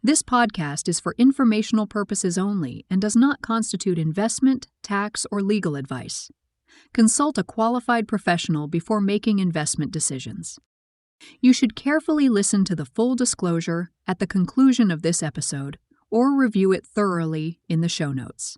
This podcast is for informational purposes only and does not constitute investment, tax, or legal advice. Consult a qualified professional before making investment decisions. You should carefully listen to the full disclosure at the conclusion of this episode or review it thoroughly in the show notes.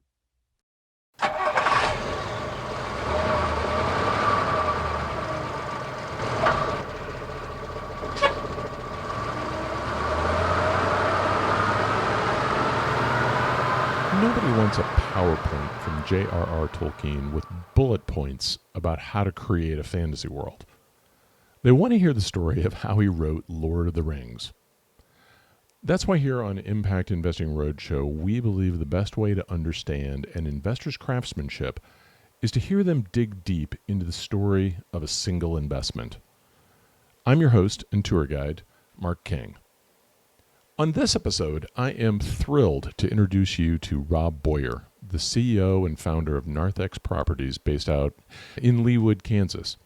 Nobody wants a PowerPoint from J.R.R. Tolkien with bullet points about how to create a fantasy world. They want to hear the story of how he wrote Lord of the Rings. That's why here on Impact Investing Roadshow, we believe the best way to understand an investor's craftsmanship is to hear them dig deep into the story of a single investment. I'm your host and tour guide, Mark King. On this episode, I am thrilled to introduce you to Rob Boyer, the CEO and founder of Narthex Properties based out in Leawood, Kansas.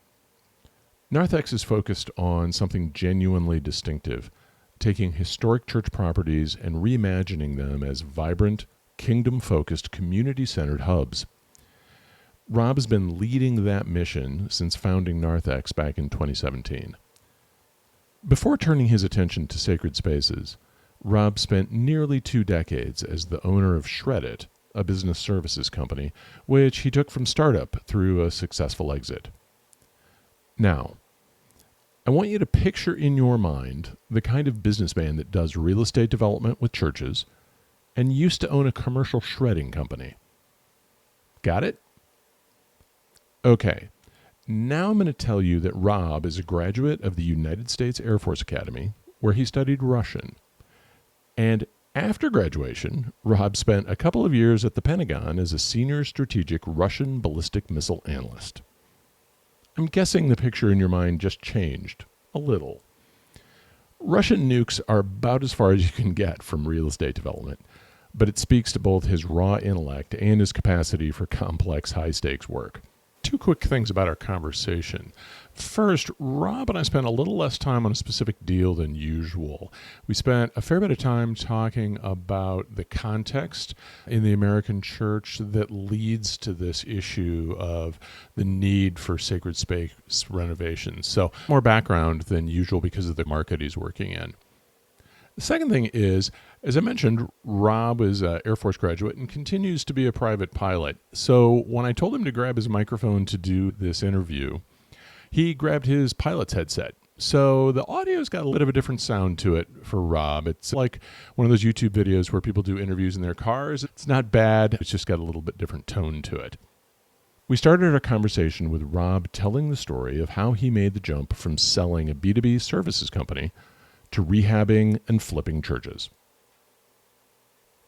Narthex is focused on something genuinely distinctive, taking historic church properties and reimagining them as vibrant, kingdom-focused, community-centered hubs. Rob has been leading that mission since founding Narthex back in 2017. Before turning his attention to sacred spaces, Rob spent nearly 2 decades as the owner of Shred-it, a business services company, which he took from startup through a successful exit. Now, I want you to picture in your mind the kind of businessman that does real estate development with churches and used to own a commercial shredding company. Got it? Okay, now I'm going to tell you that Rob is a graduate of the United States Air Force Academy, where he studied Russian. And after graduation, Rob spent a couple of years at the Pentagon as a senior strategic Russian ballistic missile analyst. I'm guessing the picture in your mind just changed a little. Russian nukes are about as far as you can get from real estate development, but it speaks to both his raw intellect and his capacity for complex, high-stakes work. 2 quick things about our conversation. First, Rob and I spent a little less time on a specific deal than usual. We spent a fair bit of time talking about the context in the American church that leads to this issue of the need for sacred space renovations. So more background than usual because of the market he's working in. The second thing is, as I mentioned, Rob is an Air Force graduate and continues to be a private pilot. So when I told him to grab his microphone to do this interview, he grabbed his pilot's headset. So the audio's got a bit of a different sound to it for Rob. It's like one of those YouTube videos where people do interviews in their cars. It's not bad. It's just got a little bit different tone to it. We started our conversation with Rob telling the story of how he made the jump from selling a B2B services company to rehabbing and flipping churches.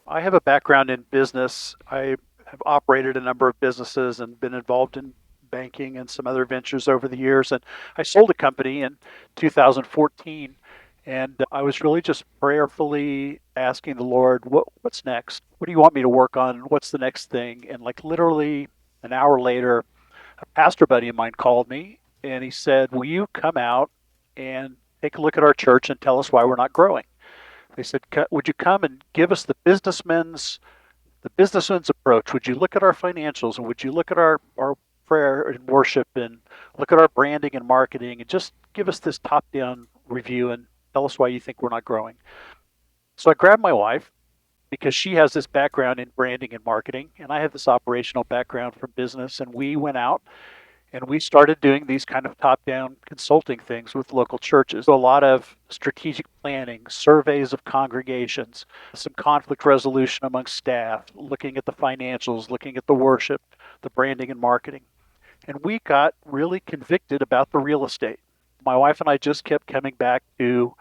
I have a background in business. I have operated a number of businesses and been involved in banking and some other ventures over the years. And I sold a company in 2014. And I was really just prayerfully asking the Lord, what's next? What do you want me to work on? What's the next thing? And like literally an hour later, a pastor buddy of mine called me and he said, will you come out and take a look at our church and tell us why we're not growing? They said, would you come and give us the businessman's approach? Would you look at our financials and would you look at our prayer and worship and look at our branding and marketing and just give us this top-down review and tell us why you think we're not growing? So I grabbed my wife because she has this background in branding and marketing and I have this operational background from business, and we went out and we started doing these kind of top-down consulting things with local churches. So a lot of strategic planning, surveys of congregations, some conflict resolution among staff, looking at the financials, looking at the worship, the branding and marketing. And we got really convicted about the real estate. My wife and I just kept coming back to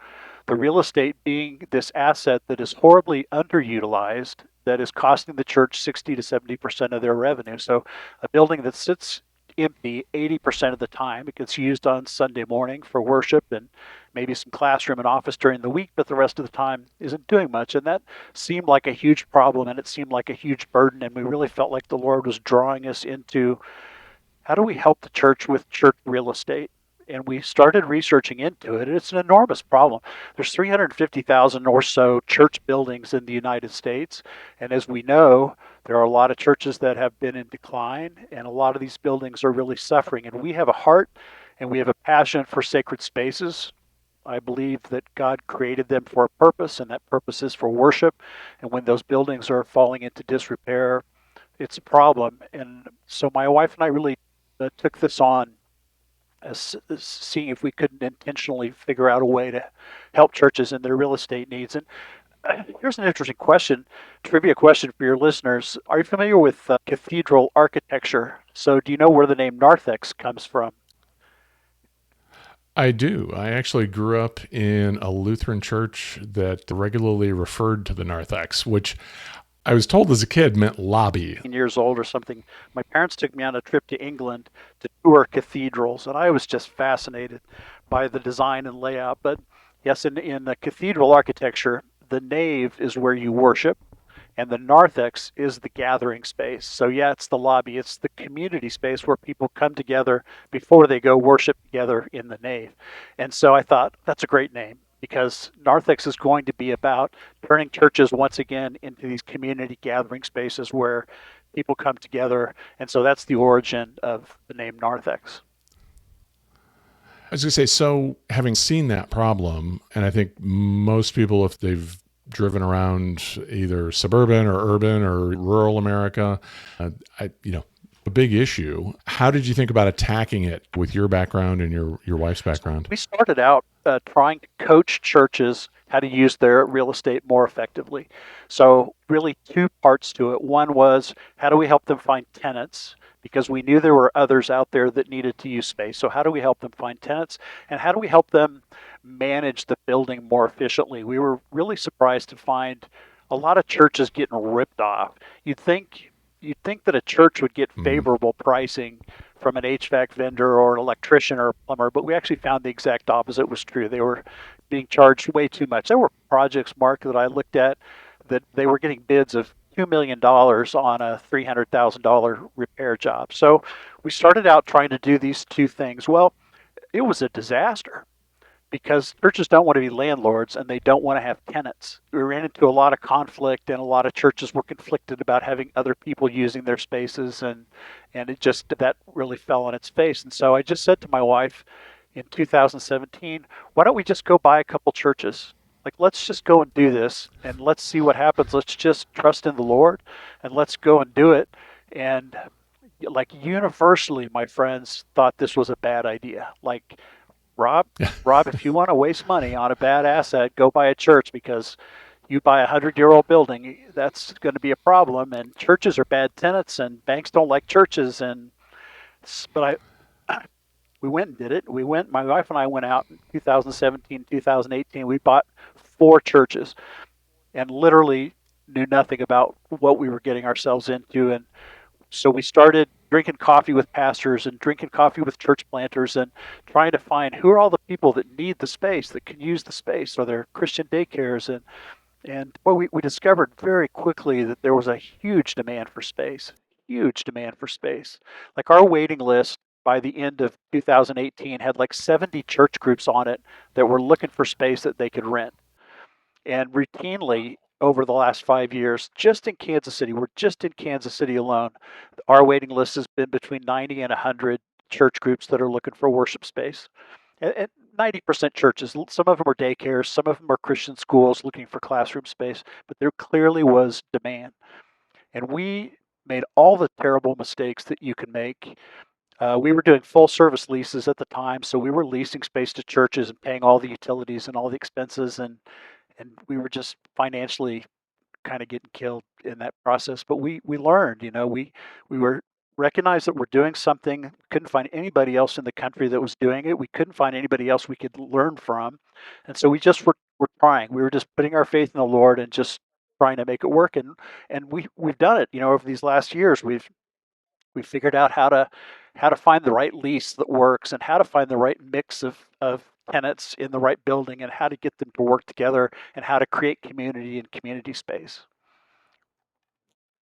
the real estate being this asset that is horribly underutilized, that is costing the church 60 to 70% of their revenue. So a building that sits empty 80% of the time. It gets used on Sunday morning for worship and maybe some classroom and office during the week, but the rest of the time isn't doing much. And that seemed like a huge problem, and it seemed like a huge burden. And we really felt like the Lord was drawing us into how do we help the church with church real estate? and we started researching into it. It's an enormous problem. There's 350,000 or so church buildings in the United States, and as we know, there are a lot of churches that have been in decline, and a lot of these buildings are really suffering. And we have a heart and we have a passion for sacred spaces. I believe that God created them for a purpose, and that purpose is for worship. And when those buildings are falling into disrepair, it's a problem. And so my wife and I really took this on as seeing if we couldn't intentionally figure out a way to help churches in their real estate needs. And here's an interesting question, trivia question for your listeners. Are you familiar with cathedral architecture? So do you know where the name Narthex comes from? I do. I actually grew up in a Lutheran church that regularly referred to the narthex, which I was told as a kid meant lobby. Years old or something, my parents took me on a trip to England to tour cathedrals, and I was just fascinated by the design and layout. But yes, in the cathedral architecture, the nave is where you worship, and the narthex is the gathering space. So yeah, it's the lobby, it's the community space where people come together before they go worship together in the nave. And so I thought that's a great name, because narthex is going to be about turning churches once again into these community gathering spaces where people come together. And so that's the origin of the name narthex. I was going to say, so having seen that problem, and I think most people, if they've driven around either suburban or urban or rural America, a big issue. How did you think about attacking it with your background and your wife's background? We started out trying to coach churches how to use their real estate more effectively. So really two parts to it. One was, how do we help them find tenants? Because we knew there were others out there that needed to use space. So how do we help them find tenants? And how do we help them manage the building more efficiently? We were really surprised to find a lot of churches getting ripped off. You'd think that a church would get favorable pricing from an HVAC vendor or an electrician or a plumber, but we actually found the exact opposite was true. They were being charged way too much. There were projects, Mark, that I looked at that they were getting bids of $2 million on a $300,000 repair job. So we started out trying to do these two things. Well, it was a disaster, because churches don't want to be landlords and they don't want to have tenants. We ran into a lot of conflict, and a lot of churches were conflicted about having other people using their spaces, and it just, that really fell on its face. And so I just said to my wife in 2017, why don't we just go buy a couple churches? Like, let's just go and do this, and let's see what happens. Let's just trust in the Lord, and let's go and do it. And like, universally, my friends thought this was a bad idea. Like, Rob, if you want to waste money on a bad asset, go buy a church, because you buy a 100-year-old building, that's going to be a problem. And churches are bad tenants, and banks don't like churches. But we went and did it. My wife and I went out in 2017, 2018. We bought 4 churches, and literally knew nothing about what we were getting ourselves into. And so we started drinking coffee with pastors and drinking coffee with church planters, and trying to find who are all the people that need the space, that can use the space. Are there Christian daycares? And well, we discovered very quickly that there was a huge demand for space, huge demand for space. Like, our waiting list by the end of 2018 had like 70 church groups on it that were looking for space that they could rent. And routinely, over the last 5 years, just in Kansas City, we're just in Kansas City alone, our waiting list has been between 90 and 100 church groups that are looking for worship space. And 90% churches, some of them are daycares, some of them are Christian schools looking for classroom space, but there clearly was demand. And we made all the terrible mistakes that you can make. We were doing full service leases at the time, so we were leasing space to churches and paying all the utilities and all the expenses, and we were just financially kind of getting killed in that process. But we learned, we were recognized that we're doing something. Couldn't find anybody else in the country that was doing it. We couldn't find anybody else we could learn from, and so we just were trying. We were just putting our faith in the Lord and just trying to make it work. And we've done it. Over these last years, we've figured out how to find the right lease that works, and how to find the right mix of tenants in the right building, and how to get them to work together, and how to create community and community space.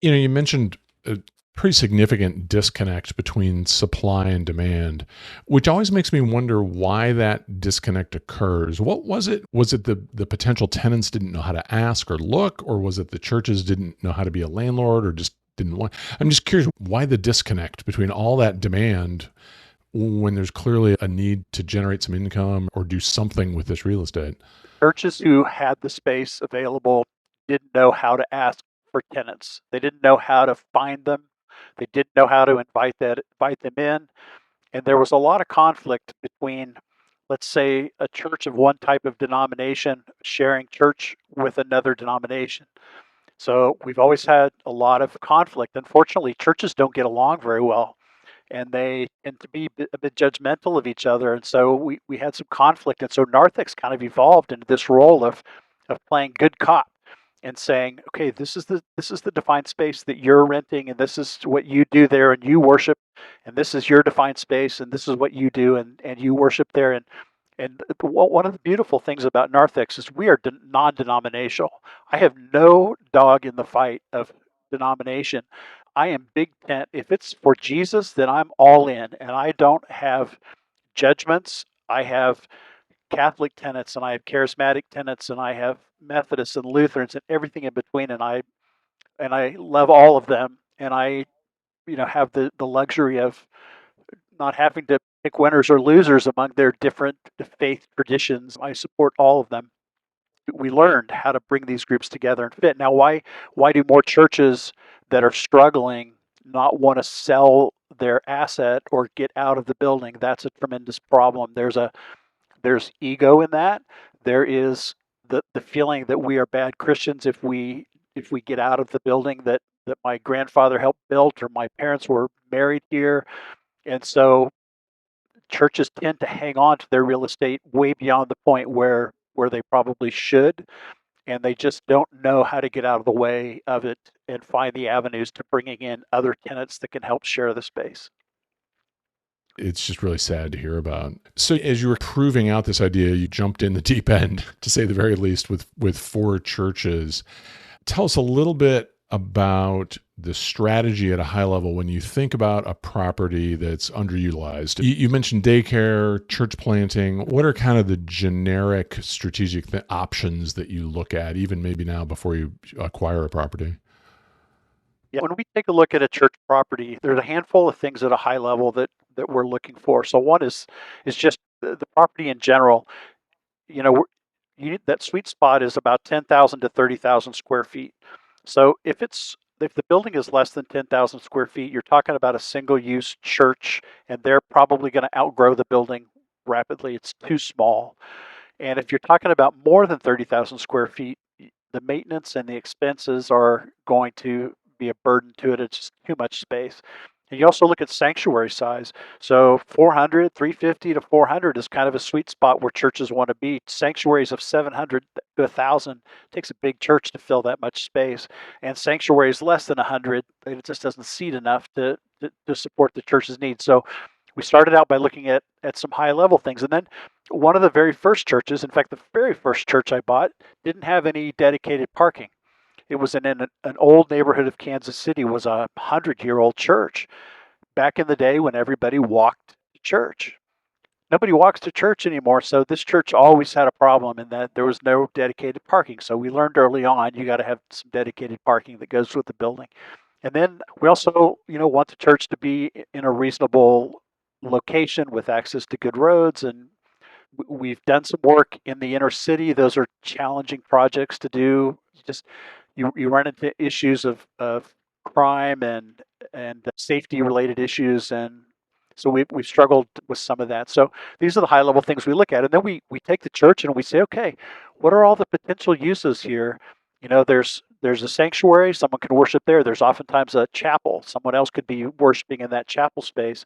You mentioned pretty significant disconnect between supply and demand, which always makes me wonder why that disconnect occurs. What was it? Was it the potential tenants didn't know how to ask or look, or was it the churches didn't know how to be a landlord or just didn't want? I'm just curious why the disconnect between all that demand when there's clearly a need to generate some income or do something with this real estate. Churches who had the space available didn't know how to ask for tenants. They didn't know how to find them. They didn't know how to invite them in. And there was a lot of conflict between, let's say, a church of one type of denomination sharing church with another denomination. So we've always had a lot of conflict. Unfortunately, churches don't get along very well, and they tend to be a bit judgmental of each other. And so we had some conflict. And so Narthex kind of evolved into this role of playing good cop and saying, okay, this is the defined space that you're renting, and this is what you do there, and you worship, and this is your defined space, and this is what you do, and you worship there. And one of the beautiful things about Narthex is we are non-denominational. I have no dog in the fight of denomination. I am big tent. If it's for Jesus, then I'm all in, and I don't have judgments. I have Catholic tenants, and I have charismatic tenants, and I have Methodists and Lutherans and everything in between, and I love all of them, and I have the luxury of not having to pick winners or losers among their different faith traditions. I support all of them. We learned how to bring these groups together and fit. Now, why do more churches that are struggling not want to sell their asset or get out of the building? That's a tremendous problem. There's ego in that. There is the feeling that we are bad Christians if we get out of the building that my grandfather helped build or my parents were married here. And so churches tend to hang on to their real estate way beyond the point where they probably should, and they just don't know how to get out of the way of it and find the avenues to bringing in other tenants that can help share the space. It's just really sad to hear about. So as you were proving out this idea, you jumped in the deep end, to say the very least, with 4 churches. Tell us a little bit about the strategy at a high level when you think about a property that's underutilized. You mentioned daycare, church planting. What are kind of the generic strategic options that you look at, even maybe now before you acquire a property? Yeah, when we take a look at a church property, there's a handful of things at a high level that we're looking for. So one is just the property in general. You know, that sweet spot is about 10,000 to 30,000 square feet. So if the building is less than 10,000 square feet, you're talking about a single-use church, and they're probably going to outgrow the building rapidly. It's too small. And if you're talking about more than 30,000 square feet, the maintenance and the expenses are going to be a burden to it. It's just too much space. And you also look at sanctuary size. So 400, 350 to 400 is kind of a sweet spot where churches want to be. Sanctuaries of 700 to 1,000 takes a big church to fill that much space. And sanctuaries less than 100, it just doesn't seat enough to support the church's needs. So we started out by looking at some high level things. And then one of the very first churches, in fact, the very first church I bought, didn't have any dedicated parking. It was in an old neighborhood of Kansas City, was a 100-year-old church back in the day when everybody walked to church. Nobody walks to church anymore, so this church always had a problem in that there was no dedicated parking. So we learned early on you got to have some dedicated parking that goes with the building. And then we also, want the church to be in a reasonable location with access to good roads, and we've done some work in the inner city. Those are challenging projects to do. You run into issues of crime and safety related issues, and so we've struggled with some of that. So these are the high level things we look at, and then we take the church and we say, okay, what are all the potential uses here? There's a sanctuary, someone can worship there. There's oftentimes a chapel, someone else could be worshiping in that chapel space.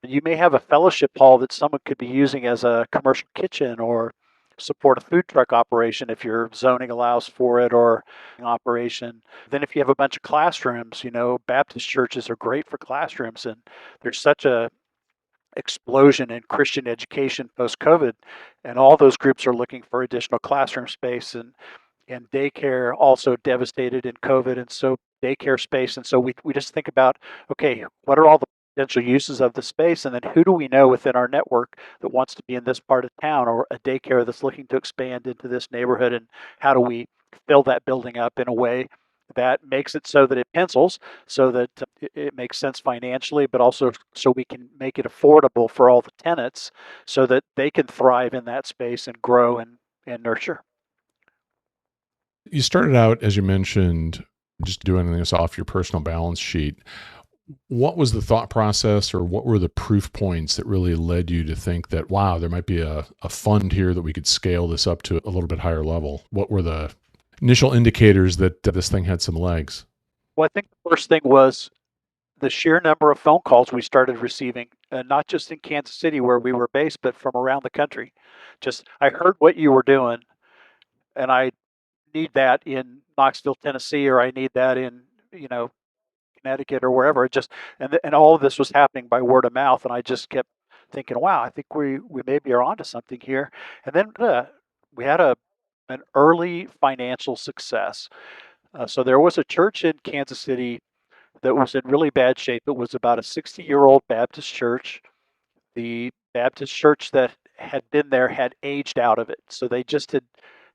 And you may have a fellowship hall that someone could be using as a commercial kitchen or support a food truck operation if your zoning allows for it, or an operation. Then if you have a bunch of classrooms, Baptist churches are great for classrooms, and there's such a explosion in Christian education post-COVID, and all those groups are looking for additional classroom space. And and daycare also devastated in COVID, and so daycare space. And so we just think about, okay, what are all the potential uses of the space, and then who do we know within our network that wants to be in this part of town, or a daycare that's looking to expand into this neighborhood, and how do we fill that building up in a way that makes it so that it pencils, so that it makes sense financially, but also so we can make it affordable for all the tenants so that they can thrive in that space and grow and nurture. You started out, as you mentioned, just doing this off your personal balance sheet. What was the thought process, or what were the proof points that really led you to think that, wow, there might be a fund here that we could scale this up to a little bit higher level? What were the initial indicators that this thing had some legs? Well, I think the first thing was the sheer number of phone calls we started receiving, not just in Kansas City where we were based, but from around the country. Just, I heard what you were doing, and I need that in Knoxville, Tennessee, or I need that in, Connecticut or wherever. It just, and all of this was happening by word of mouth, and I just kept thinking, wow, I think we maybe are onto something here. And then we had an early financial success. So there was a church in Kansas City that was in really bad shape. It was about a 60-year-old Baptist church. The Baptist church that had been there had aged out of it. So they just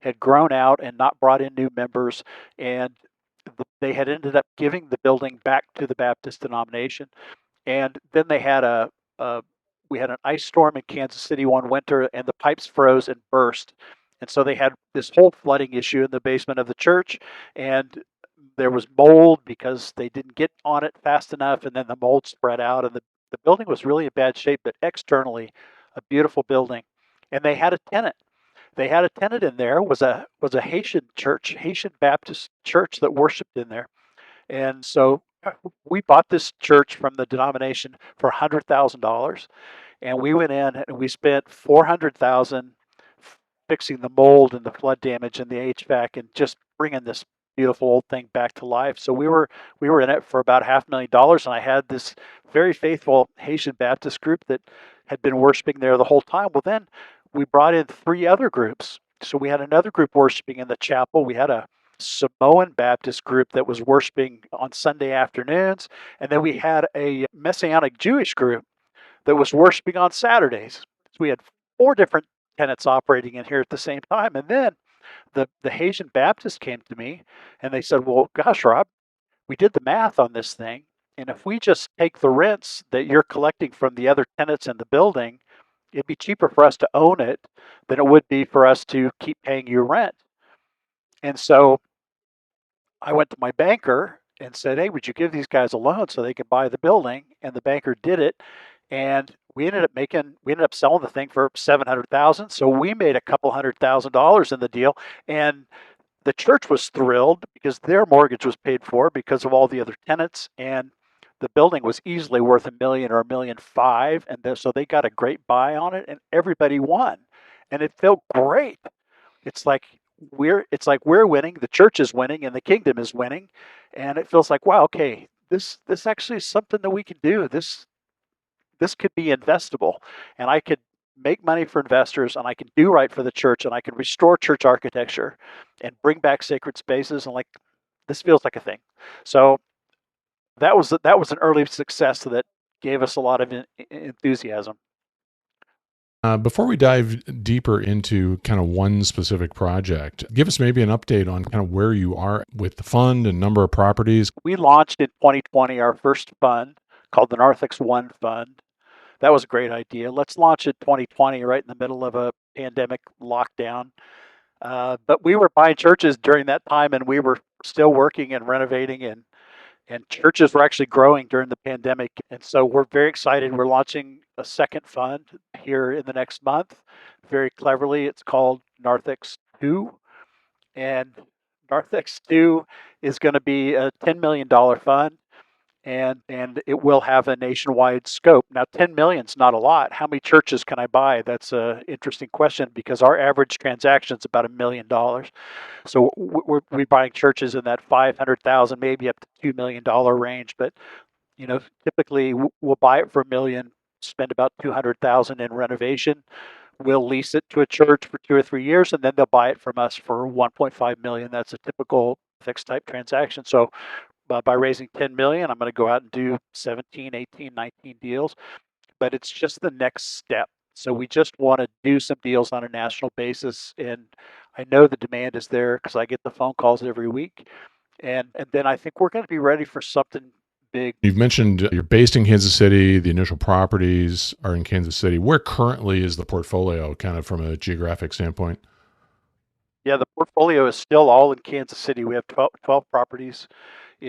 had grown out and not brought in new members. And they had ended up giving the building back to the Baptist denomination. And then they had we had an ice storm in Kansas City one winter, and the pipes froze and burst. And so they had this whole flooding issue in the basement of the church, and there was mold because they didn't get on it fast enough, and then the mold spread out, and the building was really in bad shape, but externally a beautiful building. And they had a tenant. They had a tenant in there, was a Haitian church, Haitian Baptist church that worshiped in there. And so we bought this church from the denomination for $100,000, and we went in and we spent $400,000 fixing the mold and the flood damage and the HVAC and just bringing this beautiful old thing back to life. So we were in it for about $500,000, and I had this very faithful Haitian Baptist group that had been worshiping there the whole time. Well, then we brought in 3 other groups. So we had another group worshiping in the chapel. We had a Samoan Baptist group that was worshiping on Sunday afternoons, and then we had a Messianic Jewish group that was worshiping on Saturdays. So we had 4 different tenants operating in here at the same time. And then the Haitian Baptist came to me and they said, well, gosh, Rob, we did the math on this thing. And if we just take the rents that you're collecting from the other tenants in the building, it'd be cheaper for us to own it than it would be for us to keep paying you rent. And so I went to my banker and said, hey, would you give these guys a loan so they could buy the building? And the banker did it. And we ended up selling the thing for $700,000. So we made a couple $100,000 in the deal. And the church was thrilled because their mortgage was paid for because of all the other tenants. And the building was easily worth $1 million or $1.5 million. And so they got a great buy on it, and everybody won. And it felt great. It's like we're winning, the church is winning, and the kingdom is winning. And it feels like, wow, okay, this actually is something that we can do. This could be investable, and I could make money for investors, and I can do right for the church, and I can restore church architecture and bring back sacred spaces, and like, this feels like a thing. So that was an early success that gave us a lot of enthusiasm. Before we dive deeper into kind of one specific project, give us maybe an update on kind of where you are with the fund and number of properties. We launched in 2020 our first fund called the Narthex One Fund. That was a great idea. Let's launch it 2020, right in the middle of a pandemic lockdown. But we were buying churches during that time, and we were still working and renovating, and churches were actually growing during the pandemic. And so we're very excited. We're launching a second fund here in the next month. Very cleverly, it's called Narthex 2. And Narthex 2 is going to be a $10 million fund. And it will have a nationwide scope. Now, 10 million is not a lot. How many churches can I buy? That's an interesting question, because our average transaction is about $1 million. So we're buying churches in that 500,000, maybe up to $2 million range. But typically we'll buy it for $1 million, spend about 200,000 in renovation. we'll lease it to a church for 2 or 3 years, and then they'll buy it from us for 1.5 million. That's a typical fixed type transaction. So by raising 10 million, I'm going to go out and do 17, 18, 19 deals, but it's just the next step. So we just want to do some deals on a national basis, and I know the demand is there because I get the phone calls every week, and then I think we're going to be ready for something big. You've mentioned you're based in Kansas City. The initial properties are in Kansas City. Where currently is the portfolio, kind of from a geographic standpoint? Yeah, the portfolio is still all in Kansas City. We have 12 properties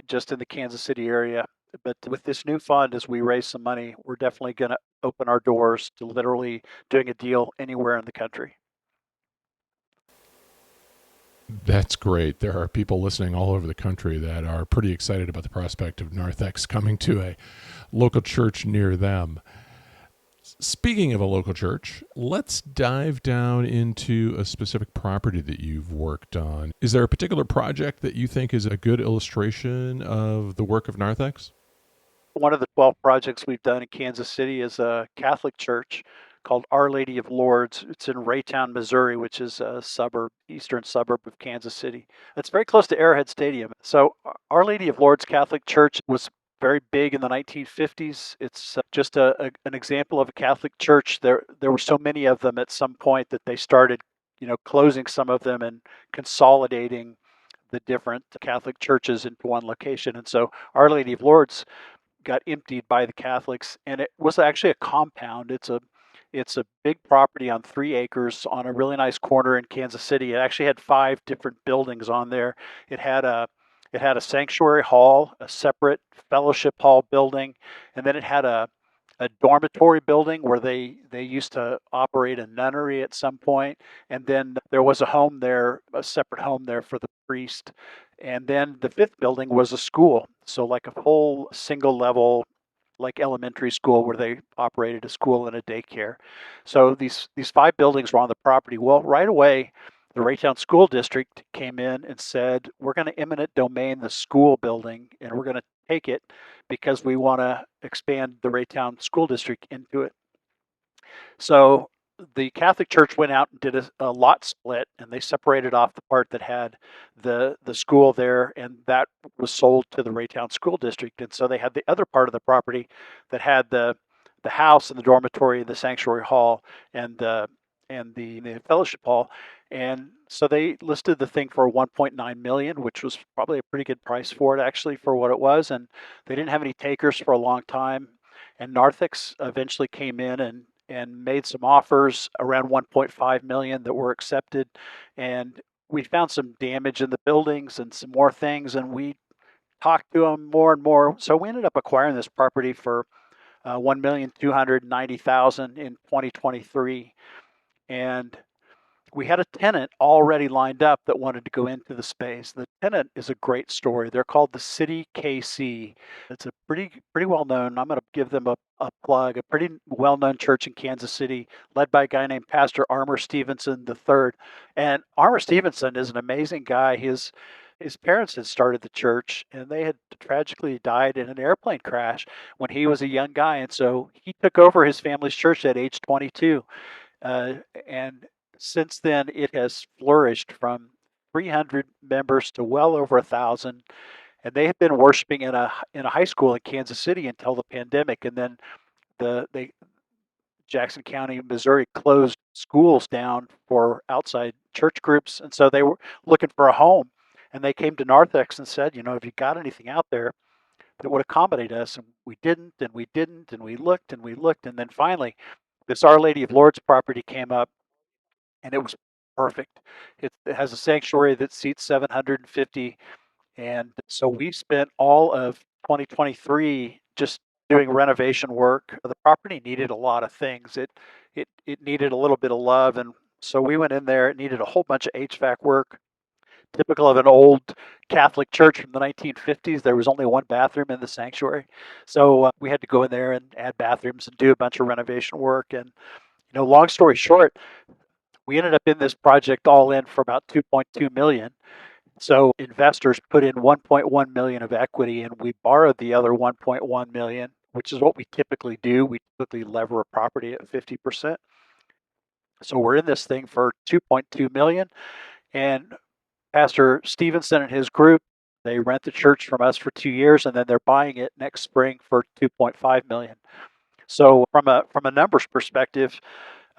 just in the Kansas City area. But with this new fund, as we raise some money, we're definitely going to open our doors to literally doing a deal anywhere in the country. That's great. There are people listening all over the country that are pretty excited about the prospect of Narthex coming to a local church near them. Speaking of a local church, let's dive down into a specific property that you've worked on. Is there a particular project that you think is a good illustration of the work of Narthex? One of the 12 projects we've done in Kansas City is a Catholic church called Our Lady of Lourdes. It's in Raytown, Missouri, which is a eastern suburb of Kansas City. It's very close to Arrowhead Stadium. So Our Lady of Lourdes Catholic Church was very big in the 1950s. It's just an example of a Catholic church. There were so many of them at some point that they started, closing some of them and consolidating the different Catholic churches into one location. And so Our Lady of Lourdes got emptied by the Catholics, and it was actually a compound. It's a big property on 3 acres on a really nice corner in Kansas City. It actually had 5 different buildings on there. It had a sanctuary hall, a separate fellowship hall building, and then it had a dormitory building where they used to operate a nunnery at some point, and then there was a home there, a separate home there for the priest, and then the 5th building was a school, so like a whole single level like elementary school where they operated a school and a daycare. So these 5 buildings were on the property. Well, right away the Raytown School District came in and said, we're going to eminent domain the school building, and we're going to take it because we want to expand the Raytown School District into it. So the Catholic Church went out and did a lot split, and they separated off the part that had the school there, and that was sold to the Raytown School District. And so they had the other part of the property that had the house and the dormitory, the sanctuary hall, and the fellowship hall. And so they listed the thing for 1.9 million, which was probably a pretty good price for it, actually, for what it was. And they didn't have any takers for a long time. And Narthex eventually came in and made some offers around 1.5 million that were accepted. And we found some damage in the buildings and some more things, and we talked to them more and more. So we ended up acquiring this property for 1,290,000 in 2023, and we had a tenant already lined up that wanted to go into the space. The tenant is a great story. They're called the City KC. It's a pretty well known. I'm going to give them a plug. A pretty well known church in Kansas City, led by a guy named Pastor Armour Stevenson III. And Armour Stevenson is an amazing guy. His parents had started the church, and they had tragically died in an airplane crash when he was a young guy, and so he took over his family's church at age 22. And since then, it has flourished from 300 members to well over 1,000. And they had been worshiping in a high school in Kansas City until the pandemic, and then they Jackson County, Missouri, closed schools down for outside church groups, and so they were looking for a home. And they came to Narthex and said, have you got anything out there that would accommodate us? And we didn't, and we didn't, and we looked, and we looked, and then finally, this Our Lady of Lourdes property came up, and it was perfect. It has a sanctuary that seats 750, and so we spent all of 2023 just doing renovation work. The property needed a lot of things. It needed a little bit of love, and so we went in there. It needed a whole bunch of HVAC work, typical of an old Catholic church from the 1950s. There was only one bathroom in the sanctuary, so we had to go in there and add bathrooms and do a bunch of renovation work. And long story short, we ended up in this project all in for about 2.2 million. So investors put in 1.1 million of equity, and we borrowed the other 1.1 million, which is what we typically do. We typically lever a property at 50%. So we're in this thing for 2.2 million, and Pastor Stevenson and his group, they rent the church from us for 2 years, and then they're buying it next spring for 2.5 million. So from a numbers perspective,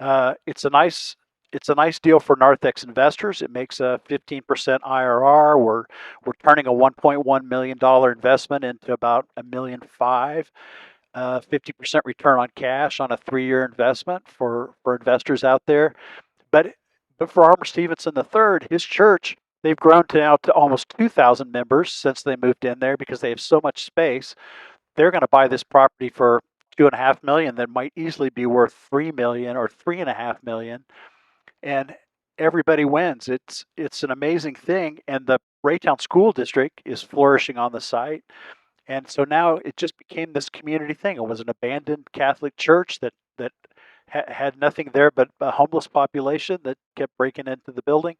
it's a nice deal for Narthex investors. It makes a 15% IRR. We're turning a $1.1 million investment into about $1.5 million, 50% return on cash on a 3-year investment for investors out there. But for Armour Stevenson III, his church, they've grown to now to almost 2,000 members since they moved in there because they have so much space. They're going to buy this property for 2.5 million that might easily be worth 3 million or 3.5 million, and everybody wins. It's an amazing thing, and the Raytown School District is flourishing on the site. And so now it just became this community thing. It was an abandoned Catholic church that had nothing there but a homeless population that kept breaking into the building.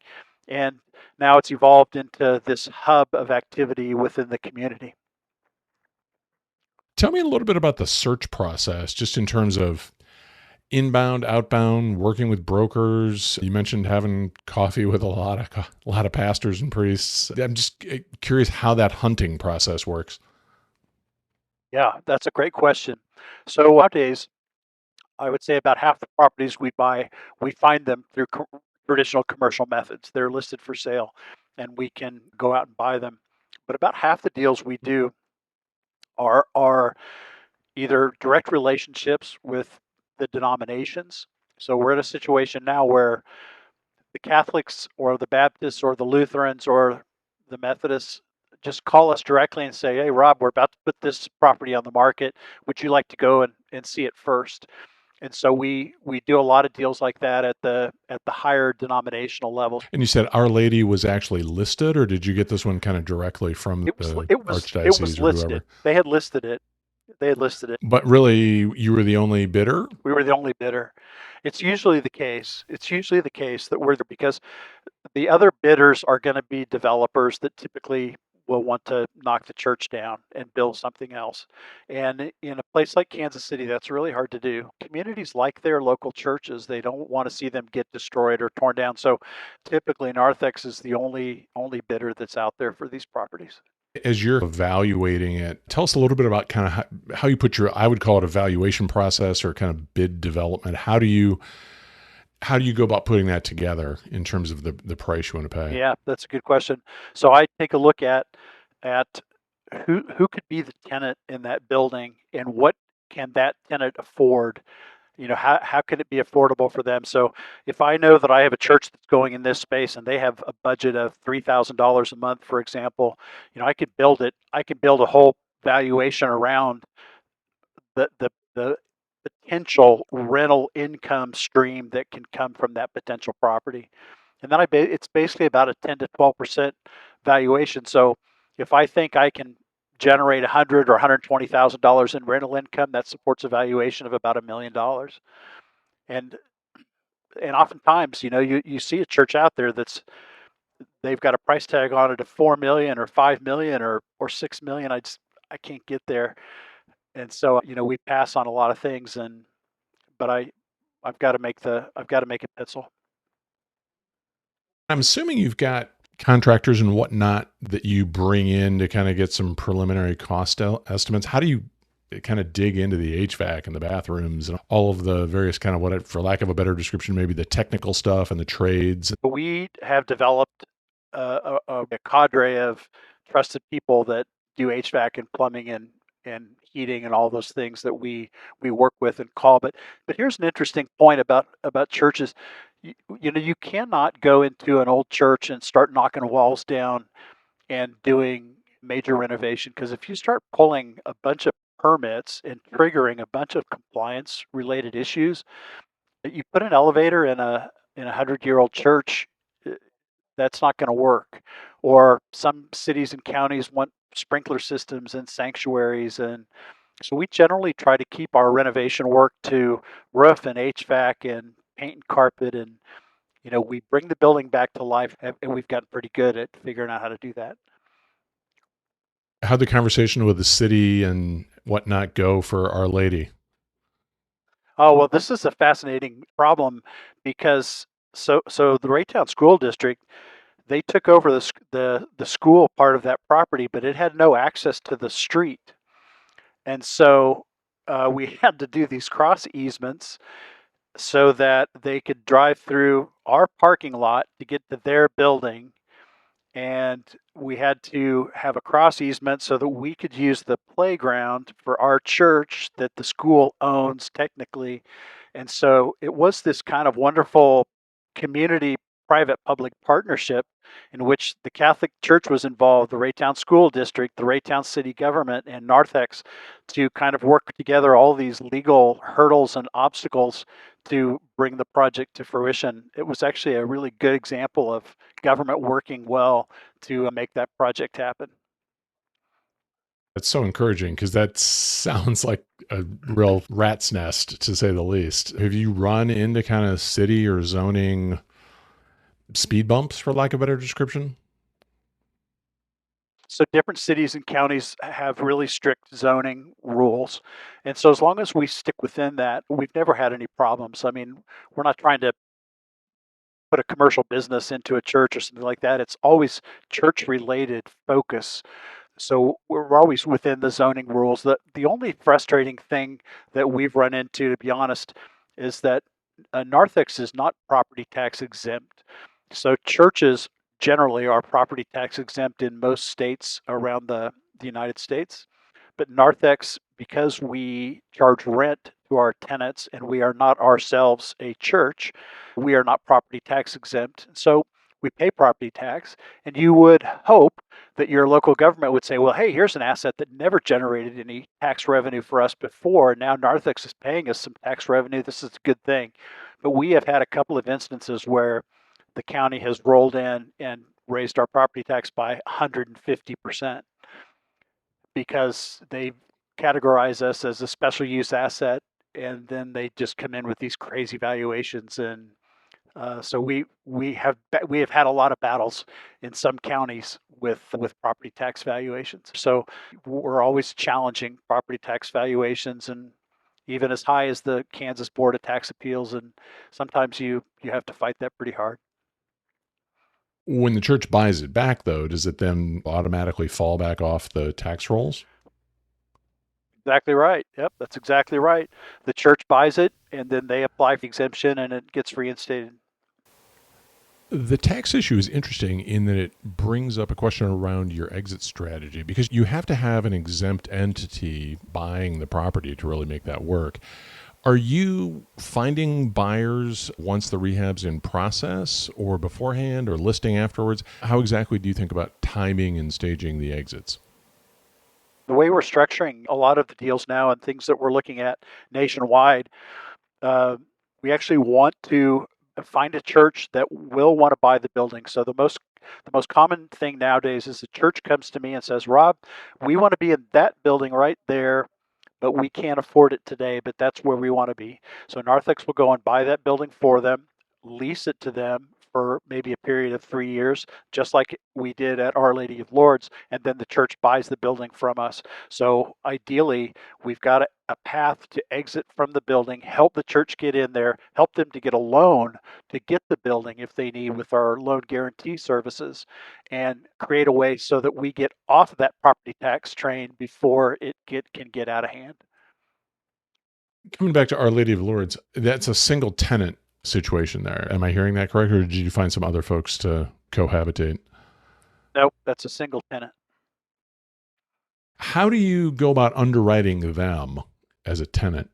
And now it's evolved into this hub of activity within the community. Tell me a little bit about the search process, just in terms of inbound, outbound, working with brokers. You mentioned having coffee with a lot of pastors and priests. I'm just curious how that hunting process works. Yeah, that's a great question. So nowadays, I would say about half the properties we buy, we find them through traditional commercial methods. They're listed for sale, and we can go out and buy them. But about half the deals we do are either direct relationships with the denominations. So we're in a situation now where the Catholics or the Baptists or the Lutherans or the Methodists just call us directly and say, "Hey, Rob, we're about to put this property on the market. Would you like to go and see it first?" And so we do a lot of deals like that at the higher denominational level. And you said Our Lady was actually listed, or did you get this one kind of directly from It was the it was Archdiocese or listed. whoever? They had listed it. They had listed it. But really, you were the only bidder? We were the only bidder. It's usually the case. It's usually the case that we're there because the other bidders are going to be developers that typically will want to knock the church down and build something else. And in a place like Kansas City, that's really hard to do. Communities like their local churches, they don't want to see them get destroyed or torn down. So typically Narthex is the only bidder that's out there for these properties. As you're evaluating it, tell us a little bit about kind of how you put your, I would call it, evaluation process or kind of bid development. How do you go about putting that together in terms of the price you want to pay? Yeah, that's a good question. So I take a look at who could be the tenant in that building and what can that tenant afford. How can it be affordable for them? So if I know that I have a church that's going in this space and they have a budget of $3,000 a month, for example, I could build it. I could build a whole valuation around the potential rental income stream that can come from that potential property. And then it's basically about a 10 to 12% valuation. So if I think I can generate $100,000 or $120,000 in rental income, that supports a valuation of about $1 million. And oftentimes, you see a church out there they've got a price tag on it of 4 million or 5 million or 6 million. I can't get there. And so, we pass on a lot of things, but I've got to make it pencil. I'm assuming you've got contractors and whatnot that you bring in to kind of get some preliminary cost estimates. How do you kind of dig into the HVAC and the bathrooms and all of the various kind of what, for lack of a better description, maybe the technical stuff and the trades? But we have developed a cadre of trusted people that do HVAC and plumbing and heating and all those things that we work with and call. But here's an interesting point about churches. You cannot go into an old church and start knocking walls down and doing major renovation, because if you start pulling a bunch of permits and triggering a bunch of compliance related issues, you put an elevator in a 100-year-old church, that's not going to work. Or some cities and counties want sprinkler systems and sanctuaries, and so we generally try to keep our renovation work to roof and HVAC and paint and carpet, and we bring the building back to life, and we've gotten pretty good at figuring out how to do that. How'd the conversation with the city and whatnot go for Our Lady? Oh, well, this is a fascinating problem because so the Raytown School District, they took over the school part of that property, but it had no access to the street. And so we had to do these cross easements so that they could drive through our parking lot to get to their building. And we had to have a cross easement so that we could use the playground for our church that the school owns technically. And so it was this kind of wonderful community private public partnership in which the Catholic Church was involved, the Raytown School District, the Raytown City Government, and Narthex to kind of work together all these legal hurdles and obstacles to bring the project to fruition. It was actually a really good example of government working well to make that project happen. That's so encouraging because that sounds like a real rat's nest, to say the least. Have you run into kind of city or zoning speed bumps, for lack of a better description? So different cities and counties have really strict zoning rules. And so as long as we stick within that, we've never had any problems. I mean, we're not trying to put a commercial business into a church or something like that. It's always church related focus. So we're always within the zoning rules. The only frustrating thing that we've run into, to be honest, is that Narthex is not property tax exempt. So churches generally are property tax exempt in most states around the United States. But Narthex, because we charge rent to our tenants and we are not ourselves a church, we are not property tax exempt. So we pay property tax, and you would hope that your local government would say, well, hey, here's an asset that never generated any tax revenue for us before. Now Narthex is paying us some tax revenue. This is a good thing. But we have had a couple of instances where the county has rolled in and raised our property tax by 150% because they categorize us as a special use asset, and then they just come in with these crazy valuations. And so we have had a lot of battles in some counties with property tax valuations. So we're always challenging property tax valuations, and even as high as the Kansas Board of Tax Appeals. And sometimes you have to fight that pretty hard. When the church buys it back, though, does it then automatically fall back off the tax rolls? Exactly right. Yep, that's exactly right. The church buys it, and then they apply for exemption, and it gets reinstated. The tax issue is interesting in that it brings up a question around your exit strategy because you have to have an exempt entity buying the property to really make that work. Are you finding buyers once the rehab's in process or beforehand or listing afterwards? How exactly do you think about timing and staging the exits? The way we're structuring a lot of the deals now and things that we're looking at nationwide, uh, we actually want to find a church that will want to buy the building. So the most common thing nowadays is the church comes to me and says, Rob, we want to be in that building right there, but we can't afford it today, but that's where we want to be. So Narthex will go and buy that building for them, lease it to them for maybe a period of 3 years, just like we did at Our Lady of Lourdes, and then the church buys the building from us. So ideally, we've got a path to exit from the building, help the church get in there, help them to get a loan to get the building if they need with our loan guarantee services, and create a way so that we get off of that property tax train before can get out of hand. Coming back to Our Lady of Lourdes, that's a single tenant situation there. Am I hearing that correct, or did you find some other folks to cohabitate? Nope, that's a single tenant. How do you go about underwriting them as a tenant?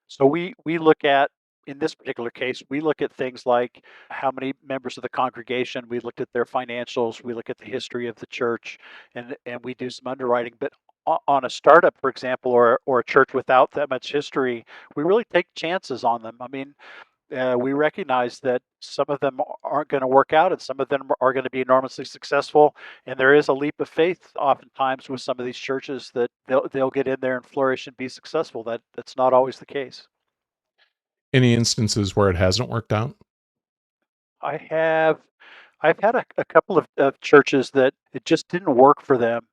So we look at, in this particular case, we look at things like how many members of the congregation, we looked at their financials, we look at the history of the church, and we do some underwriting. But on a startup, for example, or a church without that much history, we really take chances on them. I mean, we recognize that some of them aren't going to work out and some of them are going to be enormously successful. And there is a leap of faith oftentimes with some of these churches that they'll get in there and flourish and be successful. That's not always the case. Any instances where it hasn't worked out? I have I've had a couple of churches that it just didn't work for them.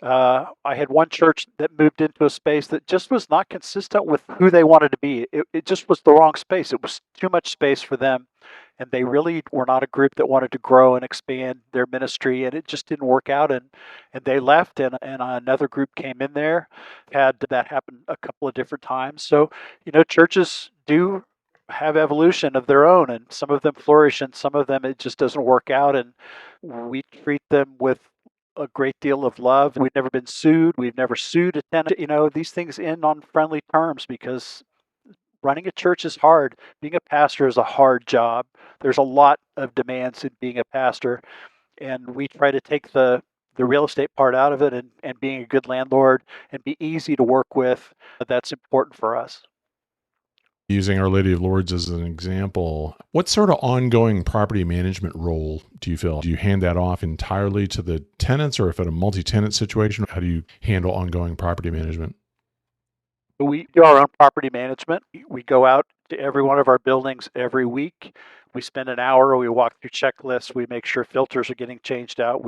I had one church that moved into a space that just was not consistent with who they wanted to be. It just was the wrong space. It was too much space for them. And they really were not a group that wanted to grow and expand their ministry. And it just didn't work out. And they left, and another group came in there. Had that happen a couple of different times. So, churches do have evolution of their own, and some of them flourish, and some of them it just doesn't work out. And we treat them with a great deal of love. We've never been sued. We've never sued a tenant. These things end on friendly terms because running a church is hard. Being a pastor is a hard job. There's a lot of demands in being a pastor, and we try to take the real estate part out of it, and being a good landlord and be easy to work with. That's important for us. Using Our Lady of Lourdes as an example, what sort of ongoing property management role do you feel? Do you hand that off entirely to the tenants, or if in a multi-tenant situation, how do you handle ongoing property management? We do our own property management. We go out to every one of our buildings every week. We spend an hour, we walk through checklists, we make sure filters are getting changed out.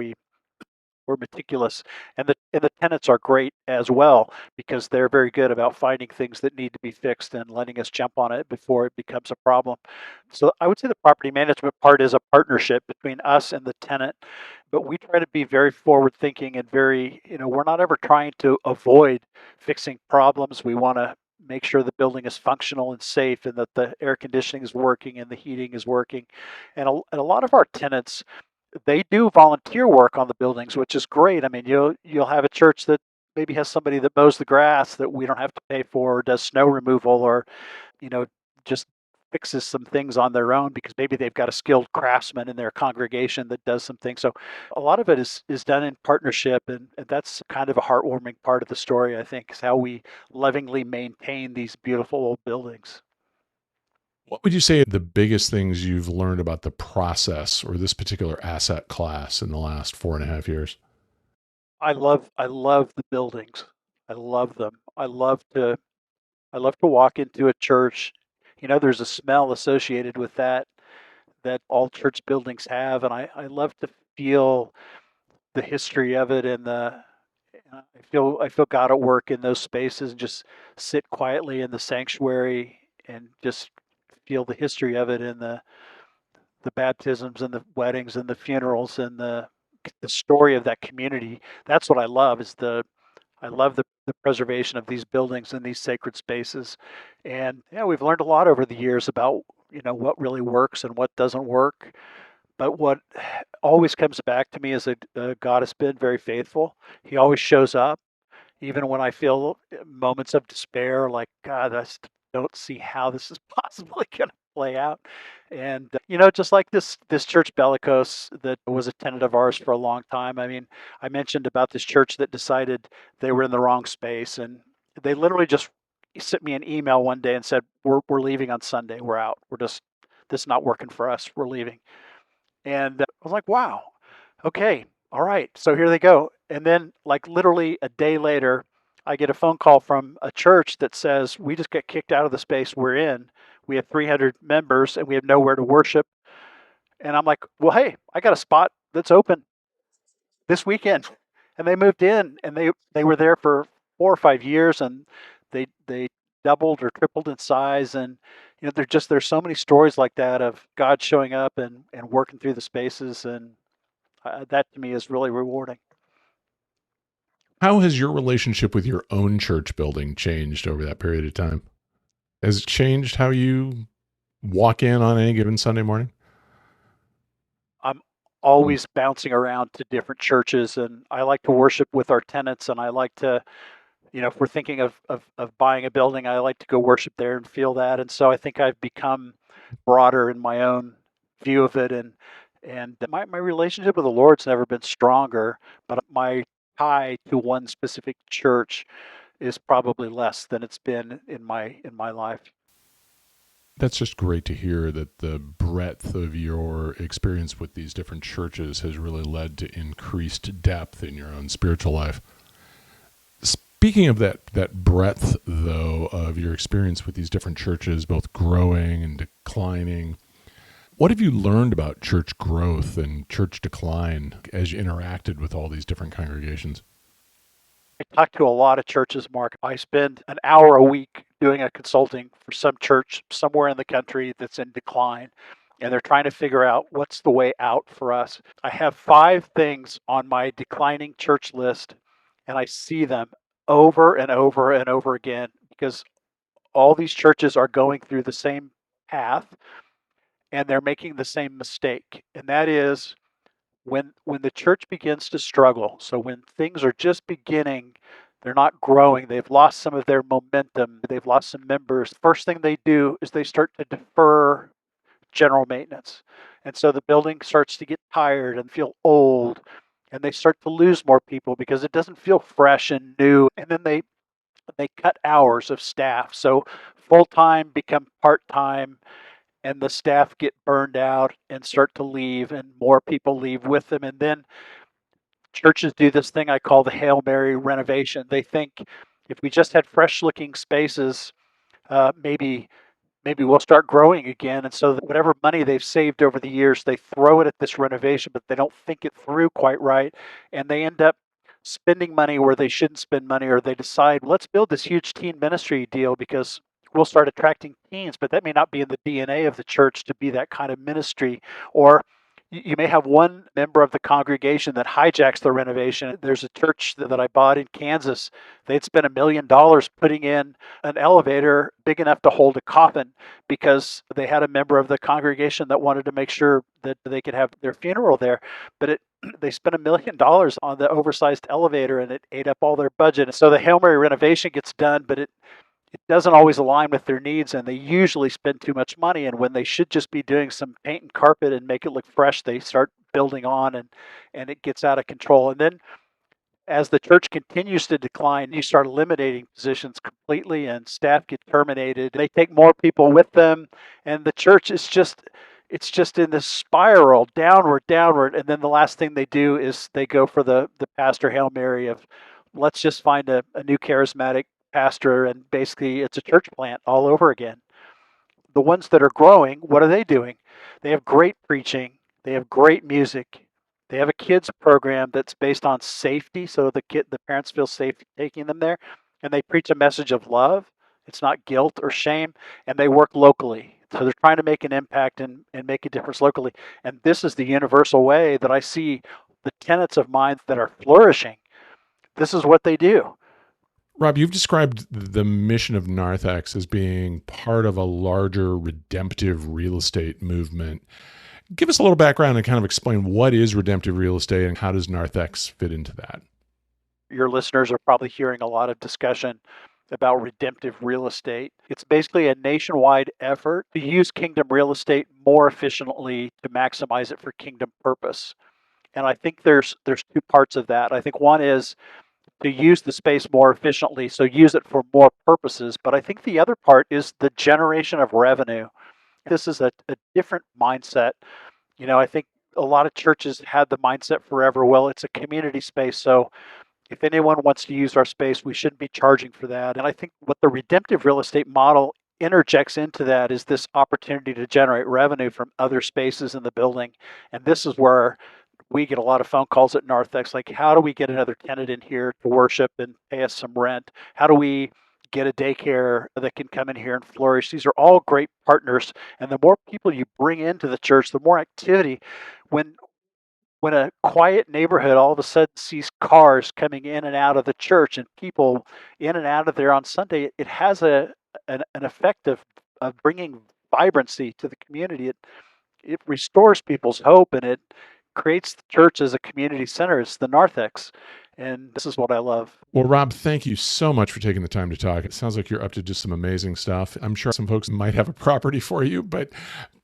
We're meticulous, and the tenants are great as well because they're very good about finding things that need to be fixed and letting us jump on it before it becomes a problem. So I would say the property management part is a partnership between us and the tenant, but we try to be very forward thinking and very, we're not ever trying to avoid fixing problems. We want to make sure the building is functional and safe, and that the air conditioning is working and the heating is working. And a lot of our tenants, they do volunteer work on the buildings, which is great. I mean, you'll have a church that maybe has somebody that mows the grass that we don't have to pay for, or does snow removal, or you know just fixes some things on their own because maybe they've got a skilled craftsman in their congregation that does some things. So a lot of it is done in partnership, and that's kind of a heartwarming part of the story, I think, is how we lovingly maintain these beautiful old buildings. What would you say are the biggest things you've learned about the process or this particular asset class in the last 4.5 years? I love the buildings. I love them. I love to walk into a church. There's a smell associated with that all church buildings have, and I love to feel the history of it, and I feel God at work in those spaces, and just sit quietly in the sanctuary and just feel the history of it, and the baptisms and the weddings and the funerals and the story of that community. That's what I love, I love the preservation of these buildings and these sacred spaces. And yeah, we've learned a lot over the years about, what really works and what doesn't work. But what always comes back to me is that God has been very faithful. He always shows up, even when I feel moments of despair, like, God, I just don't see how this is possibly going to play out. And just like this church Bellicose that was a tenant of ours for a long time. I mean, I mentioned about this church that decided they were in the wrong space, and they literally just sent me an email one day and said, "We're leaving on Sunday. We're out. This is not working for us. We're leaving." And I was like, "Wow, okay, all right." So here they go. And then, like, literally a day later, I get a phone call from a church that says, "We just got kicked out of the space we're in. We have 300 members and we have nowhere to worship." And I'm like, "Well, hey, I got a spot that's open this weekend." And they moved in, and they were there for 4 or 5 years, and they doubled or tripled in size. And there's so many stories like that of God showing up and working through the spaces, and that to me is really rewarding. How has your relationship with your own church building changed over that period of time? Has it changed how you walk in on any given Sunday morning? I'm always bouncing around to different churches, and I like to worship with our tenants, and I like to, if we're thinking of buying a building, I like to go worship there and feel that. And so I think I've become broader in my own view of it, and my relationship with the Lord's never been stronger, but my tie to one specific church is probably less than it's been in my life. That's just great to hear that the breadth of your experience with these different churches has really led to increased depth in your own spiritual life. Speaking of that breadth, though, of your experience with these different churches, both growing and declining, what have you learned about church growth and church decline as you interacted with all these different congregations? I talk to a lot of churches, Mark. I spend an hour a week doing a consulting for some church somewhere in the country that's in decline, and they're trying to figure out what's the way out for us. I have 5 things on my declining church list, and I see them over and over and over again because all these churches are going through the same path and they're making the same mistake. And that is when the church begins to struggle, so when things are just beginning, they're not growing, they've lost some of their momentum, they've lost some members. First thing they do is they start to defer general maintenance. And so the building starts to get tired and feel old, and they start to lose more people because it doesn't feel fresh and new. And then they cut hours of staff. So full time become part time, and the staff get burned out and start to leave, and more people leave with them. And then churches do this thing I call the Hail Mary renovation. They think if we just had fresh looking spaces, maybe we'll start growing again. And so whatever money they've saved over the years, they throw it at this renovation, but they don't think it through quite right. And they end up spending money where they shouldn't spend money, or they decide, let's build this huge teen ministry deal because we'll start attracting teens, but that may not be in the DNA of the church to be that kind of ministry. Or you may have one member of the congregation that hijacks the renovation. There's a church that I bought in Kansas. They'd spent $1 million putting in an elevator big enough to hold a coffin because they had a member of the congregation that wanted to make sure that they could have their funeral there. But they spent $1 million on the oversized elevator, and it ate up all their budget. And so the Hail Mary renovation gets done, but it doesn't always align with their needs, and they usually spend too much money. And when they should just be doing some paint and carpet and make it look fresh, they start building on, and it gets out of control. And then as the church continues to decline, you start eliminating positions completely, and staff get terminated. They take more people with them, and the church is just in this spiral downward. And then the last thing they do is they go for the pastor Hail Mary of, let's just find a new charismatic pastor, and basically it's a church plant all over again. The ones that are growing, what are they doing? They have great preaching, they have great music, they have a kids program that's based on safety, so the parents feel safe taking them there, and they preach a message of love. It's not guilt or shame, and they work locally. So they're trying to make an impact and make a difference locally. And this is the universal way that I see the tenets of mine that are flourishing. This is what they do. Rob, you've described the mission of Narthex as being part of a larger redemptive real estate movement. Give us a little background and kind of explain what is redemptive real estate and how does Narthex fit into that? Your listeners are probably hearing a lot of discussion about redemptive real estate. It's basically a nationwide effort to use kingdom real estate more efficiently to maximize it for kingdom purpose. And I think there's 2 parts of that. I think one is to use the space more efficiently, so use it for more purposes. But I think the other part is the generation of revenue. This is a different mindset. I think a lot of churches had the mindset forever, well, it's a community space, so if anyone wants to use our space, we shouldn't be charging for that. And I think what the redemptive real estate model interjects into that is this opportunity to generate revenue from other spaces in the building. And this is where we get a lot of phone calls at Narthex, like, how do we get another tenant in here to worship and pay us some rent? How do we get a daycare that can come in here and flourish? These are all great partners. And the more people you bring into the church, the more activity. When a quiet neighborhood all of a sudden sees cars coming in and out of the church and people in and out of there on Sunday, it has an effect of bringing vibrancy to the community. It restores people's hope, and it creates the church as a community center. It's the Narthex, and this is what I love. Well, Rob, thank you so much for taking the time to talk. It sounds like you're up to just some amazing stuff. I'm sure some folks might have a property for you, but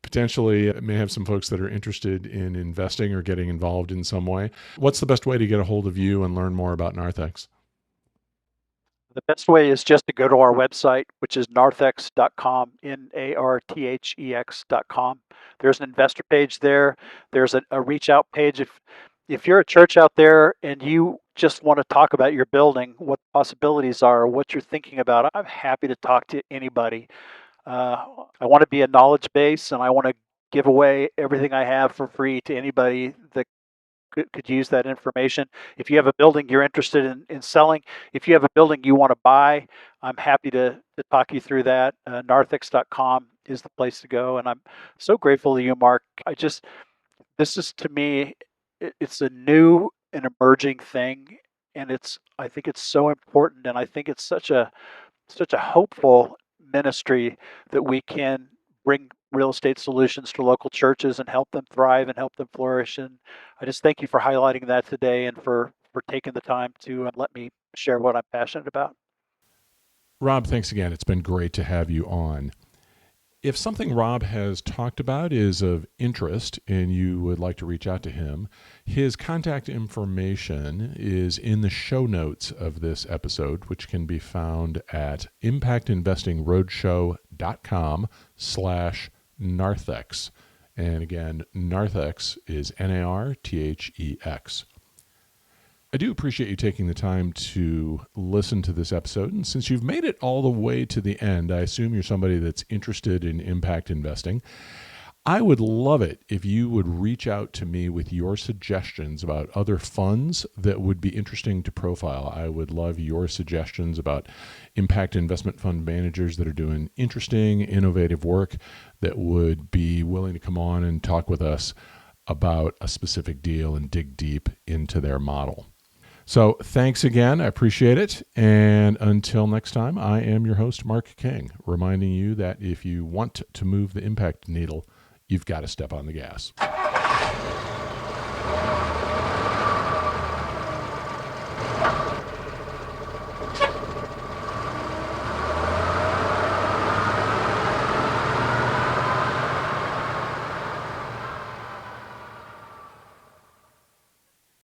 potentially it may have some folks that are interested in investing or getting involved in some way. What's the best way to get a hold of you and learn more about Narthex? The best way is just to go to our website, which is narthex.com, narthex.com. There's an investor page there. There's a reach out page. If you're a church out there and you just want to talk about your building, what possibilities are, what you're thinking about, I'm happy to talk to anybody. I want to be a knowledge base, and I want to give away everything I have for free to anybody that could use that information. If you have a building you're interested in selling, if you have a building you want to buy, I'm happy to talk you through that. Narthex.com is the place to go. And I'm so grateful to you, Mark. This is, to me, it's a new and emerging thing. And I think it's so important. And I think it's such a hopeful ministry that we can bring real estate solutions to local churches and help them thrive and help them flourish. And I just thank you for highlighting that today and for taking the time to let me share what I'm passionate about. Rob, thanks again. It's been great to have you on. If something Rob has talked about is of interest and you would like to reach out to him, his contact information is in the show notes of this episode, which can be found at impactinvestingroadshow.com/Narthex. And again, Narthex is Narthex. I do appreciate you taking the time to listen to this episode. And since you've made it all the way to the end, I assume you're somebody that's interested in impact investing. I would love it if you would reach out to me with your suggestions about other funds that would be interesting to profile. I would love your suggestions about impact investment fund managers that are doing interesting, innovative work that would be willing to come on and talk with us about a specific deal and dig deep into their model. So thanks again. I appreciate it. And until next time, I am your host, Mark King, reminding you that if you want to move the impact needle, you've got to step on the gas.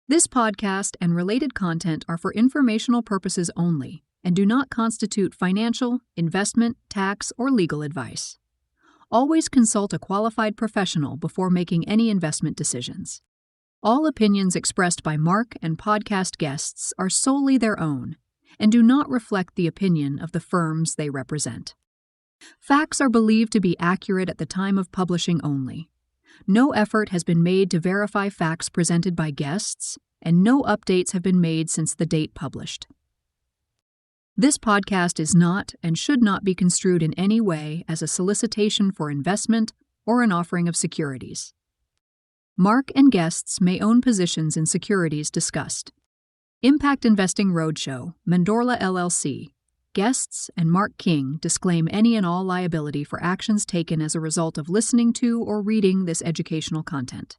This podcast and related content are for informational purposes only and do not constitute financial, investment, tax, or legal advice. Always consult a qualified professional before making any investment decisions. All opinions expressed by Mark and podcast guests are solely their own and do not reflect the opinion of the firms they represent. Facts are believed to be accurate at the time of publishing only. No effort has been made to verify facts presented by guests, and no updates have been made since the date published. This podcast is not and should not be construed in any way as a solicitation for investment or an offering of securities. Mark and guests may own positions in securities discussed. Impact Investing Roadshow, Mandorla LLC. Guests and Mark King disclaim any and all liability for actions taken as a result of listening to or reading this educational content.